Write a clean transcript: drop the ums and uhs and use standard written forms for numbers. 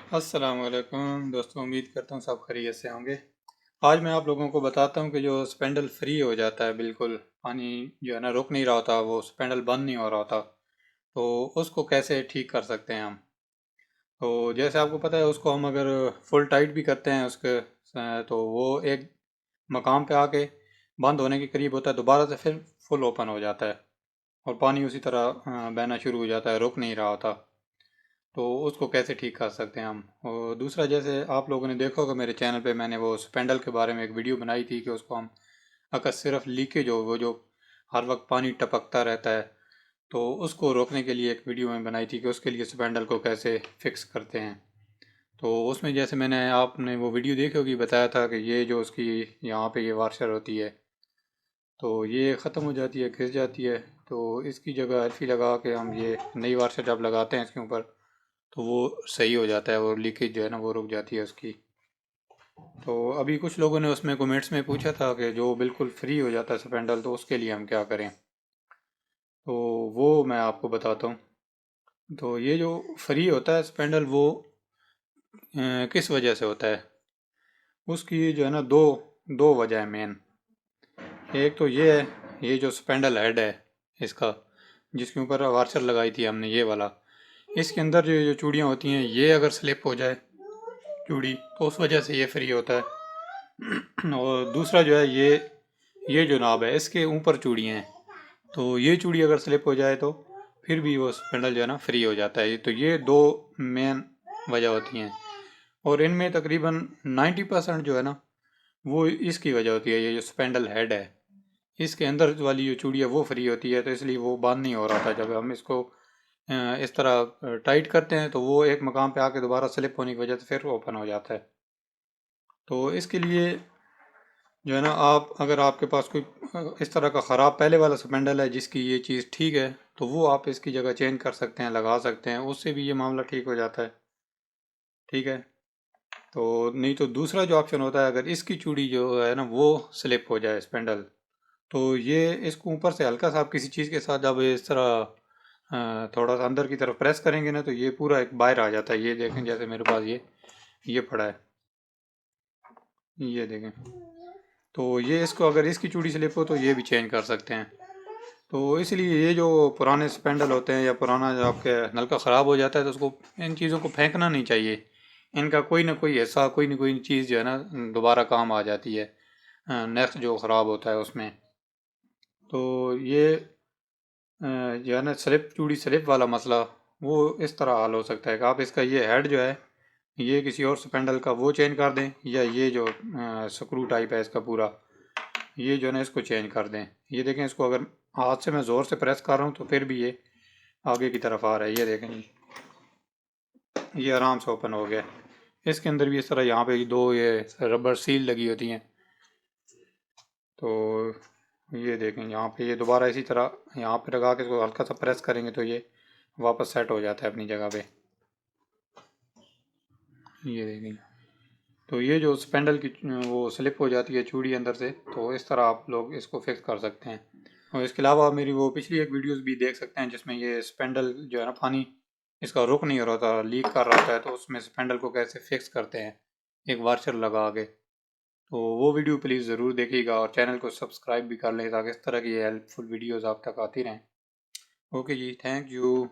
अस्सलाम वालेकुम दोस्तों, उम्मीद करता हूँ सब खैरियत से होंगे। आज मैं आप लोगों को बताता हूँ कि जो स्पेंडल फ्री हो जाता है, बिल्कुल पानी जो है ना रुक नहीं रहा होता, वो स्पेंडल बंद नहीं हो रहा होता, तो उसको कैसे ठीक कर सकते हैं हम। तो जैसे आपको पता है, उसको हम अगर फुल टाइट भी करते हैं उसके तो वो एक मकाम पे आके बंद होने के करीब होता है, दोबारा से फिर फुल ओपन हो जाता है और पानी उसी तरह बहना शुरू हो जाता है, रुक नहीं रहा होता। तो उसको कैसे ठीक कर सकते हैं हम। और दूसरा, जैसे आप लोगों ने देखा होगा मेरे चैनल पे मैंने वो स्पेंडल के बारे में एक वीडियो बनाई थी कि उसको हम अगर सिर्फ लीकेज हो, वो जो हर वक्त पानी टपकता रहता है, तो उसको रोकने के लिए एक वीडियो में बनाई थी कि उसके लिए स्पेंडल को कैसे फिक्स करते हैं। तो उसमें जैसे मैंने आपने वो वीडियो देखी होगी, बताया था कि ये जो उसकी यहाँ पे ये वाशर होती है, तो ये ख़त्म हो जाती है, घिस जाती है। तो इसकी जगह एल्फी लगा के हम ये नई वाशर जब लगाते हैं इसके ऊपर, तो वो सही हो जाता है, वो लीकेज जो है ना वो रुक जाती है उसकी। तो अभी कुछ लोगों ने उसमें कमेंट्स में पूछा था कि जो बिल्कुल फ्री हो जाता है स्पेंडल, तो उसके लिए हम क्या करें। तो वो मैं आपको बताता हूँ। तो ये जो फ्री होता है स्पेंडल, वो किस वजह से होता है, उसकी जो है ना दो दो वजह है मेन। एक तो ये है, ये जो स्पेंडल हेड है इसका, जिसके ऊपर वार्चर लगाई थी हमने ये वाला, इसके अंदर जो जो चूड़ियाँ होती हैं, ये अगर स्लिप हो जाए चूड़ी, तो उस वजह से ये फ्री होता है। और दूसरा जो है, ये जो नाब है इसके ऊपर चूड़ी हैं, तो ये चूड़ी अगर स्लिप हो जाए तो फिर भी वो स्पेंडल जो है ना फ्री हो जाता है। तो ये दो मेन वजह होती हैं, और इनमें तकरीबन 90% जो है ना वो इसकी वजह होती है। ये जो स्पेंडल हेड है, इसके अंदर वाली जो चूड़ी है वो फ्री होती है, तो इसलिए वो बंद नहीं हो रहा था। जब हम इसको इस तरह टाइट करते हैं, तो वो एक मकाम पे आके दोबारा स्लिप होने की वजह से फिर ओपन हो जाता है। तो इसके लिए जो है ना, आप अगर आपके पास कोई इस तरह का ख़राब पहले वाला स्पेंडल है जिसकी ये चीज़ ठीक है, तो वो आप इसकी जगह चेंज कर सकते हैं, लगा सकते हैं, उससे भी ये मामला ठीक हो जाता है। ठीक है। तो नहीं तो दूसरा जो ऑप्शन होता है, अगर इसकी चूड़ी जो है ना वो स्लिप हो जाए स्पेंडल, तो ये इसको ऊपर से हल्का सा आप किसी चीज़ के साथ जब इस तरह थोड़ा सा अंदर की तरफ प्रेस करेंगे ना, तो ये पूरा एक बाहर आ जाता है। ये देखें, जैसे मेरे पास ये पड़ा है, ये देखें। तो ये इसको अगर इसकी चूड़ी स्लिप हो तो ये भी चेंज कर सकते हैं। तो इसलिए ये जो पुराने स्पेंडल होते हैं या पुराना जो आपके नलका ख़राब हो जाता है, तो उसको इन चीज़ों को फेंकना नहीं चाहिए। इनका कोई ना कोई हिस्सा, कोई ना कोई चीज़ जो है ना दोबारा काम आ जाती है नेक्स्ट जो ख़राब होता है उसमें। तो ये जो है ना स्लिप, चूड़ी स्लिप वाला मसला, वो इस तरह हल हो सकता है कि आप इसका ये हेड जो है, ये किसी और स्पेंडल का वो चेंज कर दें, या ये जो स्क्रू टाइप है इसका पूरा, ये जो है ना इसको चेंज कर दें। ये देखें, इसको अगर हाथ से मैं ज़ोर से प्रेस कर रहा हूँ तो फिर भी ये आगे की तरफ आ रहा है। ये देखें जी, ये आराम से ओपन हो गया। इसके अंदर भी इस तरह यहाँ पे दो ये रबर सील लगी होती हैं। तो ये देखें, यहाँ पे ये दोबारा इसी तरह यहाँ पे लगा के इसको हल्का सा प्रेस करेंगे तो ये वापस सेट हो जाता है अपनी जगह पे। ये देखें। तो ये जो स्पेंडल की वो स्लिप हो जाती है चूड़ी अंदर से, तो इस तरह आप लोग इसको फिक्स कर सकते हैं। और इसके अलावा आप मेरी वो पिछली एक वीडियोस भी देख सकते हैं, जिसमें ये स्पेंडल जो है ना पानी इसका रुक नहीं हो रहा था, लीक कर रहा था, तो उसमें स्पेंडल को कैसे फिक्स करते हैं एक वार्चर लगा के। तो वो वीडियो प्लीज़ ज़रूर देखिएगा, और चैनल को सब्सक्राइब भी कर लें ताकि इस तरह की हेल्पफुल वीडियोज़ आप तक आती रहें। ओके जी, थैंक यू।